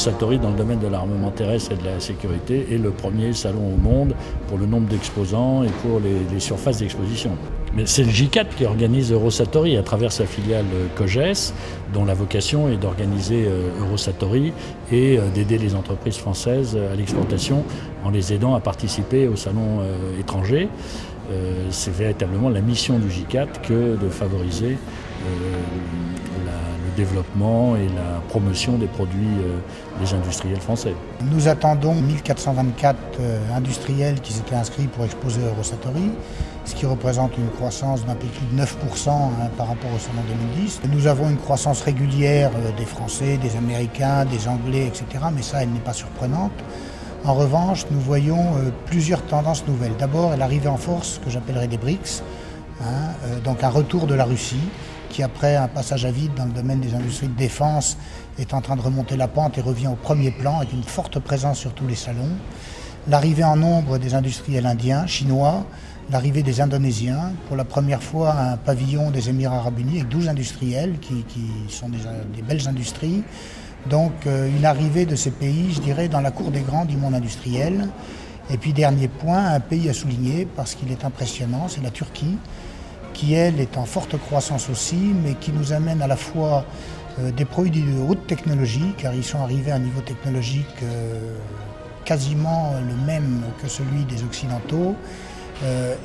Eurosatori dans le domaine de l'armement terrestre et de la sécurité est le premier salon au monde pour le nombre d'exposants et pour les surfaces d'exposition. Mais c'est le J4 qui organise Eurosatori à travers sa filiale COGES, dont la vocation est d'organiser Eurosatori et d'aider les entreprises françaises à l'exportation en les aidant à participer au salon étranger. C'est véritablement la mission du J4 que de favoriser le développement et la promotion des produits des industriels français. Nous attendons 1424 industriels qui s'étaient inscrits pour exposer Eurosatori, ce qui représente une croissance d'un peu plus de 9% par rapport au salon 2010. Nous avons une croissance régulière des Français, des Américains, des Anglais, etc. Mais ça, elle n'est pas surprenante. En revanche, nous voyons plusieurs tendances nouvelles. D'abord, l'arrivée en force que j'appellerais des BRICS, donc un retour de la Russie, qui après un passage à vide dans le domaine des industries de défense est en train de remonter la pente et revient au premier plan avec une forte présence sur tous les salons. L'arrivée en nombre des industriels indiens, chinois, l'arrivée des Indonésiens, pour la première fois un pavillon des Émirats arabes unis avec 12 industriels qui sont des belles industries. Donc une arrivée de ces pays, je dirais, dans la cour des grands du monde industriel. Et puis dernier point, un pays à souligner parce qu'il est impressionnant, c'est la Turquie, qui elle est en forte croissance aussi, mais qui nous amène à la fois des produits de haute technologie, car ils sont arrivés à un niveau technologique quasiment le même que celui des Occidentaux,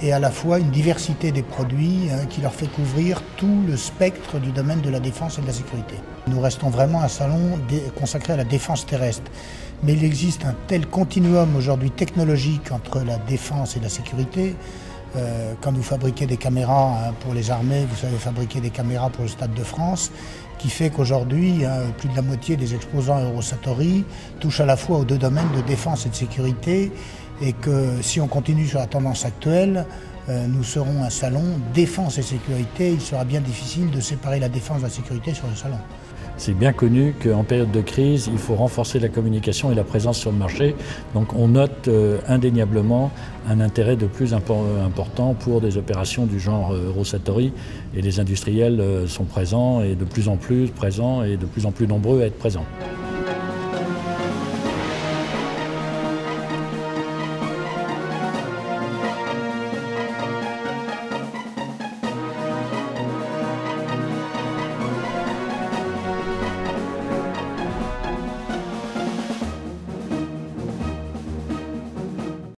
et à la fois une diversité des produits qui leur fait couvrir tout le spectre du domaine de la défense et de la sécurité. Nous restons vraiment un salon consacré à la défense terrestre, mais il existe un tel continuum aujourd'hui technologique entre la défense et la sécurité. Quand vous fabriquez des caméras pour les armées, vous savez fabriquer des caméras pour le Stade de France, qui fait qu'aujourd'hui, plus de la moitié des exposants Eurosatori touchent à la fois aux deux domaines de défense et de sécurité, et que si on continue sur la tendance actuelle, nous serons un salon défense et sécurité. Il sera bien difficile de séparer la défense de la sécurité sur le salon. C'est bien connu qu'en période de crise, il faut renforcer la communication et la présence sur le marché. Donc on note indéniablement un intérêt de plus important pour des opérations du genre Eurosatori. Et les industriels sont présents et de plus en plus présents et de plus en plus nombreux à être présents.